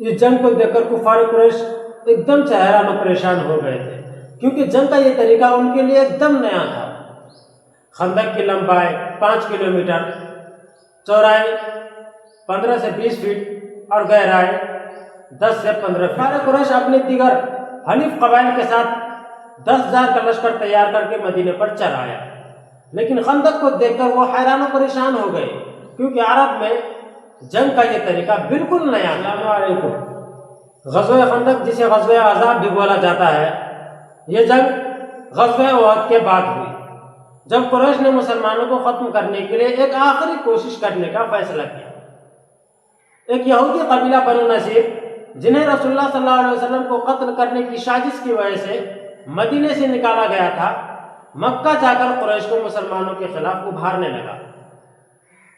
اس جنگ کو دیکھ کر کفار قریش ایک دم سے حیران و پریشان ہو گئے تھے، کیونکہ جنگ کا یہ طریقہ ان کے لیے ایک دم نیا تھا۔ خندق کی لمبائی 5 کلومیٹر، چوڑائی 15 سے 20 فٹ اور گہرائی 10 سے 15 فٹ۔ کفار قریش اپنے دیگر حلیف قبائل کے ساتھ 10,000 کا لشکر تیار کر کے مدینے پر چل آیا، لیکن خندق کو دیکھ کر وہ حیران و پریشان ہو گئے، کیونکہ عرب میں جنگ کا یہ طریقہ بالکل نیا۔ السلام علیکم۔ غزوہ خندق، جسے غزوہ احزاب بھی بولا جاتا ہے، یہ جنگ غزوہ احد کے بعد ہوئی، جب قریش نے مسلمانوں کو ختم کرنے کے لیے ایک آخری کوشش کرنے کا فیصلہ کیا۔ ایک یہودی قبیلہ بنو نذیر، جنہیں رسول اللہ صلی اللہ علیہ وسلم کو قتل کرنے کی سازش کی وجہ سے مدینے سے نکالا گیا تھا، مکہ جا کر قریش کو مسلمانوں کے خلاف ابھارنے لگا۔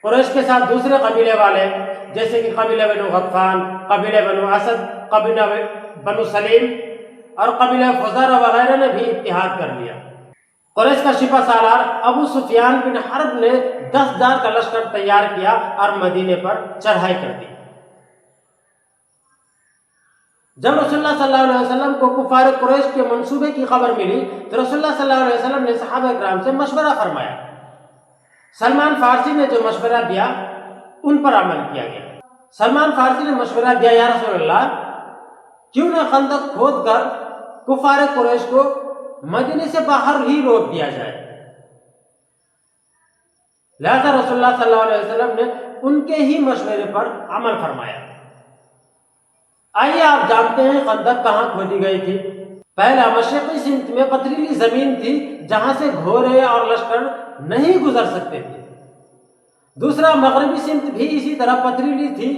قریش کے ساتھ دوسرے قبیلے والے جیسے کہ قبیلہ بنو غطفان، قبیلہ بنو اسد، قبیلہ بنو سلیم اور قبیلہ فزارہ وغیرہ نے بھی اتحاد کر لیا۔ قریش کا سپہ سالار ابو سفیان بن حرب نے 10,000 کا لشکر تیار کیا اور مدینے پر چڑھائی کر دی۔ جب رسول اللہ صلی اللہ علیہ وسلم کو کفار قریش کے منصوبے کی خبر ملی تو رسول اللہ صلی اللہ علیہ وسلم نے صحابہ کرام سے مشورہ فرمایا۔ سلمان فارسی نے جو مشورہ دیا ان پر عمل کیا گیا۔ سلمان فارسی نے مشورہ دیا، یا رسول اللہ، کیوں نہ خندق کھود کر کفار قریش کو مدینے سے باہر ہی روک دیا جائے۔ لہذا رسول اللہ صلی اللہ علیہ وسلم نے ان کے ہی مشورے پر عمل فرمایا۔ آئیے آپ جانتے ہیں خندق کہاں کھودی گئی تھی۔ پہلا مشرقی سمت میں پتھریلی زمین تھی جہاں سے گھوڑے اور لشکر نہیں گزر سکتے تھے۔ دوسرا مغربی سمت بھی اسی طرح پتھریلی تھی،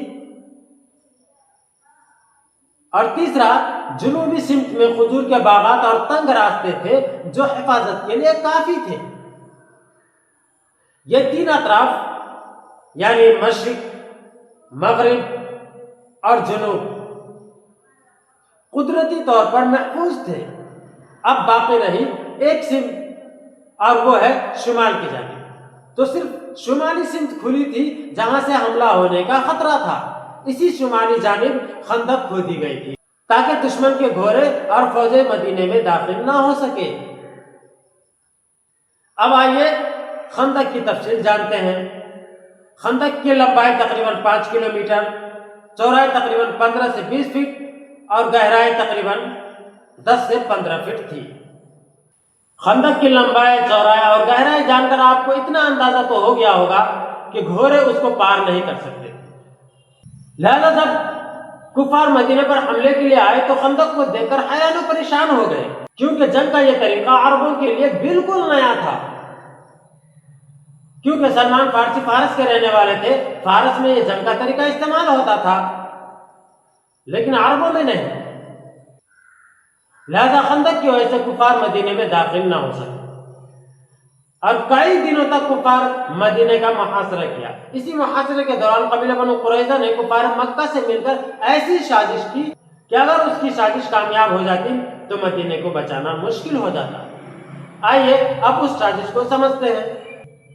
اور تیسرا جنوبی سمت میں کھجور کے باغات اور تنگ راستے تھے جو حفاظت کے لیے کافی تھے۔ یہ تین اطراف یعنی مشرق، مغرب اور جنوب قدرتی طور پر محفوظ تھے۔ اب باقی رہی ایک سمت اور وہ ہے شمال کی جانب، تو صرف شمالی سمت کھلی تھی جہاں سے حملہ ہونے کا خطرہ تھا۔ اسی شمالی جانب خندق کھودی گئی تھی تاکہ دشمن کے گھوڑے اور فوجیں مدینے میں داخل نہ ہو سکے۔ اب آئیے خندق کی تفصیل جانتے ہیں۔ خندق کی لمبائی تقریباً 5 کلومیٹر، چوڑائی تقریباً 15 سے 20 فٹ اور گہرائی تقریباً 10 سے 15 فٹ تھی۔ خندق کی لمبائی، چوڑائی اور گہرائی جان کر آپ کو اتنا اندازہ تو ہو گیا ہوگا کہ گھوڑے اس کو پار نہیں کر سکتے۔ لہذا جب کفار مدینے پر حملے کے لیے آئے تو خندق کو دیکھ کر حیران و پریشان ہو گئے، کیونکہ جنگ کا یہ طریقہ عربوں کے لیے بالکل نیا تھا۔ کیونکہ سلمان فارسی فارس کے رہنے والے تھے، فارس میں یہ جنگ کا طریقہ استعمال ہوتا تھا لیکن عربوں میں نہیں۔ لہذا خندق کی وجہ سے کفار مدینے میں داخل نہ ہو سکے اور کئی دنوں تک کفار مدینے کا محاصرہ کیا۔ اسی محاصرے کے دوران قبیلہ بنو قریظہ نے کفار مکہ سے مل کر ایسی سازش کی کہ اگر اس کی سازش کامیاب ہو جاتی تو مدینے کو بچانا مشکل ہو جاتا۔ آئیے اب اس سازش کو سمجھتے ہیں۔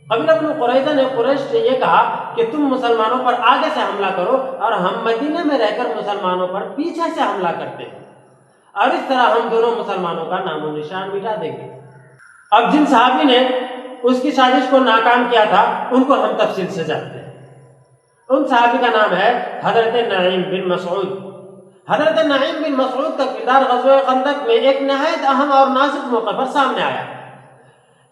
قبیلہ بنو قریظہ نے قریش سے یہ کہا کہ تم مسلمانوں پر آگے سے حملہ کرو اور ہم مدینے میں رہ کر مسلمانوں پر پیچھے سے حملہ کرتے ہیں، اور اس طرح ہم دونوں مسلمانوں کا نام و نشان مٹا دیں گے۔ اب جن صحابی نے اس کی سازش کو ناکام کیا تھا ان کو ہم تفصیل سے جانتے ہیں۔ ان صحابی کا نام ہے حضرت نعیم بن مسعود۔ حضرت نعیم بن مسعود کا کردار غزوہ خندق میں ایک نہایت اہم اور نازک موقع پر سامنے آیا۔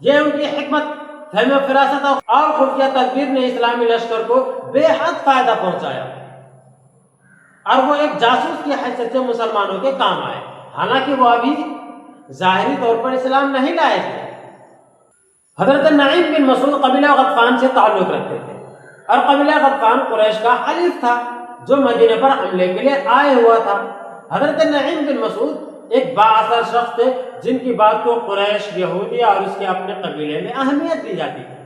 یہ ان کی حکمت، فہم و فراست اور خفیہ تدبیر نے اسلامی لشکر کو بے حد فائدہ پہنچایا، اور وہ ایک جاسوس کی حیثیت سے مسلمانوں کے کام آئے، حالانکہ وہ ابھی ظاہری طور پر اسلام نہیں لائے تھے۔ حضرت نعیم بن مسعود قبیلہ غطفان سے تعلق رکھتے تھے، اور قبیلہ غطفان قریش کا حلیف تھا جو مدینے پر حملے کے لیے آئے ہوا تھا۔ حضرت نعیم بن مسعود ایک بااثر شخص تھے جن کی بات کو قریش، یہودی اور اس کے اپنے قبیلے میں اہمیت دی جاتی تھی۔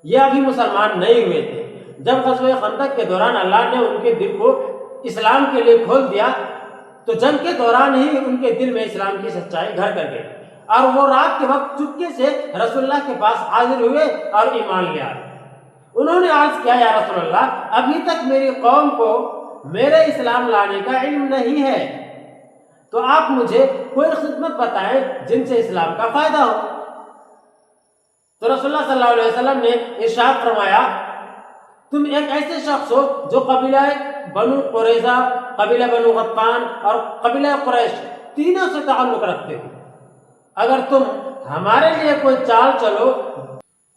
یہ ابھی مسلمان نہیں ہوئے تھے۔ جب غزوہ خندق کے دوران اللہ نے ان کے دل کو اسلام کے لیے کھول دیا تو جنگ کے دوران ہی ان کے دل میں اسلام کی سچائی گھر کر گئی، اور وہ رات کے وقت چپکے سے رسول اللہ کے پاس حاضر ہوئے اور ایمان لے آئے۔ انہوں نے عرض کیا، یا رسول اللہ، ابھی تک میری قوم کو میرے اسلام لانے کا علم نہیں ہے، تو آپ مجھے کوئی خدمت بتائیں جن سے اسلام کا فائدہ ہو۔ تو رسول اللہ صلی اللہ علیہ وسلم نے ارشاد فرمایا، تم ایک ایسے شخص ہو جو قبیلہ بنو قریظہ، قبیلہ بنو غطفان اور قبیلہ قریش تینوں سے تعلق رکھتے ہو۔ اگر تم ہمارے لیے کوئی چال چلو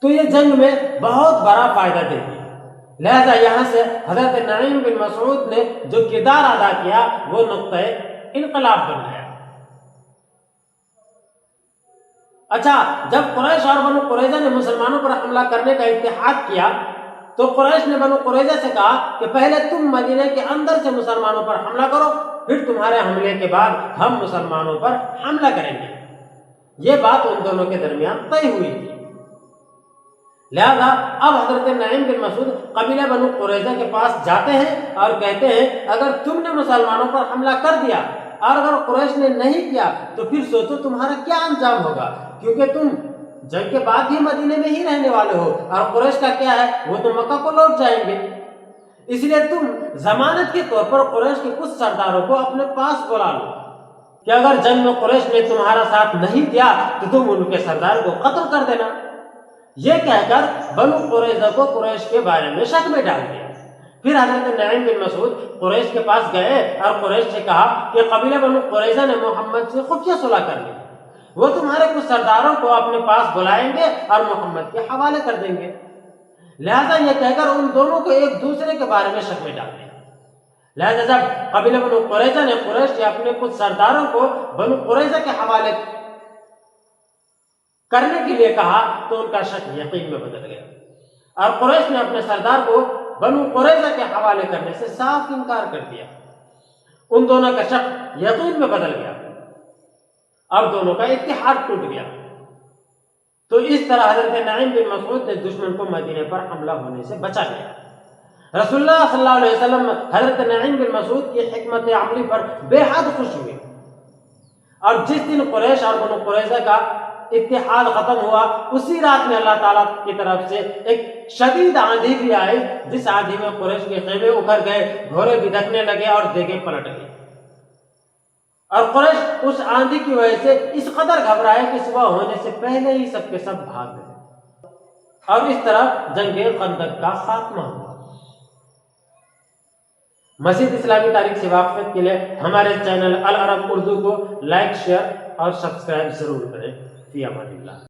تو یہ جنگ میں بہت بڑا فائدہ دے گی۔ لہذا یہاں سے حضرت نعیم بن مسعود نے جو کردار ادا کیا وہ نقطہ انقلاب بن گیا۔ اچھا، جب قریش اور بنو قریظہ نے مسلمانوں پر حملہ کرنے کا اتحاد کیا تو قریش نے بنو قریظہ سے کہا کہ پہلے تم مدینہ کے اندر سے مسلمانوں پر حملہ کرو، پھر تمہارے حملے کے بعد ہم مسلمانوں پر حملہ کریں گے۔ یہ بات ان دونوں کے درمیان طے ہوئی تھی۔ لہذا اب حضرت نعیم بن مسعود قبیلہ بنو قریظہ کے پاس جاتے ہیں اور کہتے ہیں، اگر تم نے مسلمانوں پر حملہ کر دیا اور اگر قریش نے نہیں کیا تو پھر سوچو تمہارا کیا انجام ہوگا، کیونکہ تم جنگ کے بعد ہی مدینے میں ہی رہنے والے ہو اور قریش کا کیا ہے، وہ تو مکہ کو لوٹ جائیں گے۔ اس لیے تم ضمانت کے طور پر قریش کے کچھ سرداروں کو اپنے پاس بلا لو کہ اگر جنگ میں قریش نے تمہارا ساتھ نہیں دیا تو تم ان کے سردار کو قتل کر دینا۔ یہ کہہ کر بنو قریظہ کو قریش کے بارے میں شک میں ڈال دیا۔ پھر حضرت نعیم بن مسعود قریش کے پاس گئے اور قریش سے کہا کہ قبیلہ بنو قریظہ نے محمد سے خفیہ صلح کر لی، وہ تمہارے کچھ سرداروں کو اپنے پاس بلائیں گے اور محمد کے حوالے کر دیں گے۔ لہذا یہ کہہ کر ان دونوں کو ایک دوسرے کے بارے میں شک میں ڈال دیا۔ لہذا جب قبیلہ بنو قریظہ نے قریش کے اپنے کچھ سرداروں کو بنو قریظہ کے حوالے کرنے کے لیے کہا تو ان کا شک یقین میں بدل گیا اور قریش نے اپنے سردار کو بنو قریظہ کے حوالے کرنے سے صاف انکار کر دیا۔ ان دونوں کا شک یقین میں بدل گیا اور دونوں کا اتحاد ٹوٹ گیا۔ تو اس طرح حضرت نعیم بن مسعود نے دشمن کو مدینے پر حملہ ہونے سے بچا لیا۔ رسول اللہ صلی اللہ علیہ وسلم حضرت نعیم بن مسعود کی حکمت عملی پر بے حد خوش ہوئے، اور جس دن قریش اور بنو قریظہ کا اتحاد ختم ہوا اسی رات میں اللہ تعالیٰ کی طرف سے ایک شدید آندھی بھی آئی، جس آندھی میں قریش کے خیمے اکھڑ گئے، گھوڑے بھدکنے لگے اور دیگیں پلٹ گئی، اور قریش اس آندھی کی وجہ سے اس قدر گھبرائے کہ صبح ہونے سے پہلے ہی سب کے سب بھاگ گئے، اور اس طرح جنگ خندق کا خاتمہ ہوا۔ مزید اسلامی تاریخ سے واقفیت کے لیے ہمارے چینل العرب اردو کو لائک، شیئر اور سبسکرائب ضرور کریں۔ فی امان اللہ۔